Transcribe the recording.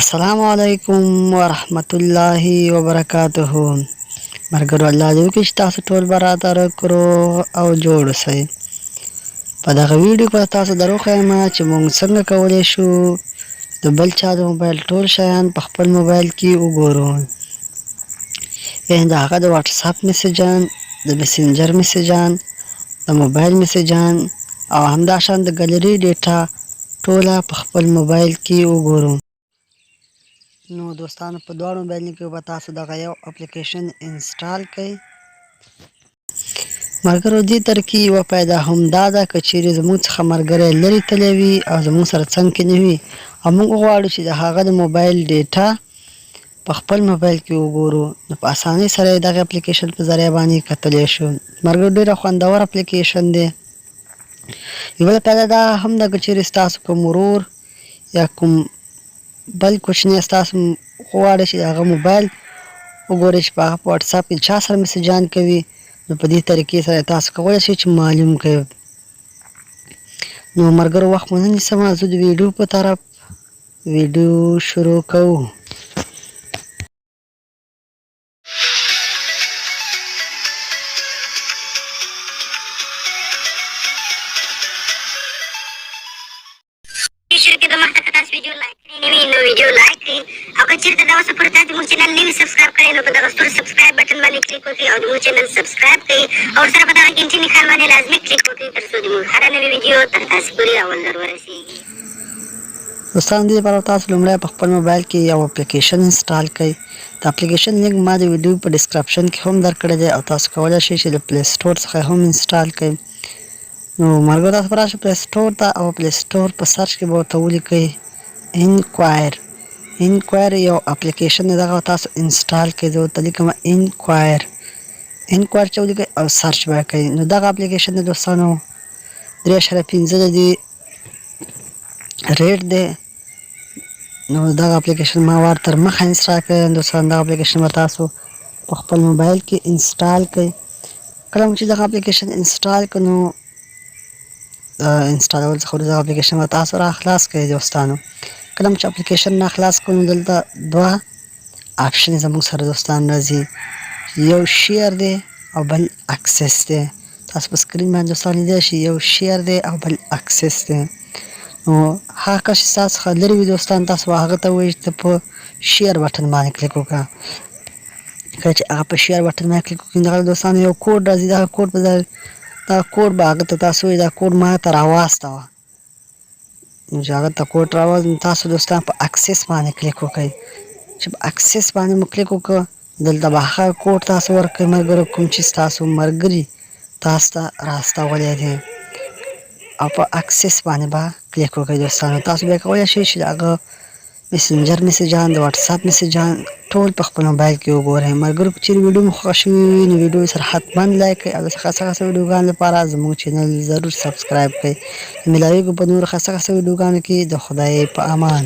السلام علیکم ورحمت الله وبرکاته. مرګرو الله دې وکړي چې تاسو ټول برابر کړو او جوړ شئ. په دغه ویډیو کې تاسو درو خایم چې موږ څنګه کولای شو د بل چا د موبایل ټول شیان په خپل موبایل کې وګورو. یعنې د هغه د واتس اپ میسجان، د میسنجر میسجان، د موبایل میسجان او همداشان د ګالري ډیټا ټوله په خپل موبایل کې وګورو. نو دوستانو په دواړو موبایلونو کې به تاسو دغه یو اپلیکیشن انسټال کړئ. ملګرو دې ترکې یوه فایده هم دا ده که چیرې زموږ څخه ملګری لرې تللی وي او زموږ سره څنګ کې نه وي او موږ وغواړو چې د هغه د موبایل ډیټا په خپل موبایل کې وګورو، نو په اسانۍ سره یې دغه اپلیکیشن په ذریعه باندې کتلی شو. ملګرو ډېره خوندور اپلیکیشن دی. یوه بله فایده دا هم ده که چیرې ستاسو کوم ورور یا کوم بل کوچنی ستاسو غواړئ چې د هغه موبایل وګورئ چې په هغه په وټساپ کې چا سره میسجان کوي، نو په دې طریقې سره تاسو کولی شئ چې معلوم کړئ. نو ملګرو وخت مو نه نیسم، زه د ویډیو په طرف ویډیو شروع کوو. ویډیو لایک کړئ، نو ویډیو لایک کړئ، او که چېرته دا اوسه پورې تاسو زموږ چینل نه وي سبسکرایب کړی، نو په دغه ستور سبسکرایب بټن باندې کلیک وکړئ او زموږ چینل سبسکرایب کړئ او ورسره په دغه ګنټۍ نښان باندې لازمي کلیک وکړئ تر څو زموږ هره نوې ویډیو تر تاسو پورې اول در ورسېږي. دوستان دې لپاره تاسو لومړی په خپل موبایل کې یو اپلیکیشن انسټال کړئ. د اپلیکیشن لینک ما د ویډیو په ډسکرپشن کې هم درکړی دی او تاسو کولی شئ چې د پلی سټور څخه هم انسټال کړئ. نو ملګرو تاسو به راشئ پلی سټور ته او پلی سټور په سرچ کې به ورته ولیکئ انکوایر یو اپلیکیشن دی، دغه تاسو انسټال کړئ. زه ورته لیکم انکوایر چې ولیکئ او سرچ به کوئ. نو دغه اپلیکیشن دی دوستانو 3.15 د دې ریټ دی. نو دغه اپلیکیشن ما وار تر مخه انسټال کړی. دوستان دغه اپلیکیشن به تاسو په خپل موبایل کې انسټال کړئ. کله چې دغه اپلیکیشن انسټال کړئ نو انسټالول څخه وروسته دغه اپلیکیشن به تاسو را خلاص کړئ. دوستانو کله چې اپلیکیشن را خلاص کړو نو دلته دوه آپشن زموږ سره دوستان راځي، یو شیر دی او بل اکسس دی. تاسو په سکرین باندې دوستان لیدلی شئ یو شیر دی او بل اکسس دی. نو هغه کس چې ستاسو څخه لرې وي دوستان تاسو هغه ته وایئ چې په شیر بټن باندې کلیک وکړه. کله چې هغه په شیر بټن باندې کلیک وکړئ دغه دوستانو یو کوډ راځي، دغه کوډ به هغه ته تاسو وایئ دا کوډ ما ته راواستوه. نو چې هغه ته کوډ راوست نو تاسو دوستان په اکسس باندې کلیک وکړئ. چې په اکسس باندې مو کلیک وکړه دلته به هغه کوډ تاسو ورکړئ ملګرو کوم چې ستاسو ملګري تاسو ته رااستولی دی او په اکسس باندې به کلیک وکړئ. دوستانو تاسو بیا کولی شئ چې د هغه میسنجر میسجان، د واتساپ میسجان ټول په خپل موبایل کې وګورئ. ملګرو که چیرې ویډیو مو خوښه شوې وي نو ویډیو سره حتما لایک کړئ او د خاصه ویډیوګانو لپاره زموږ چینل ضرور سبسکرایب کړئ. میلاویږو په نورو خاصه ویډیوګانو کې. د خدای په امان.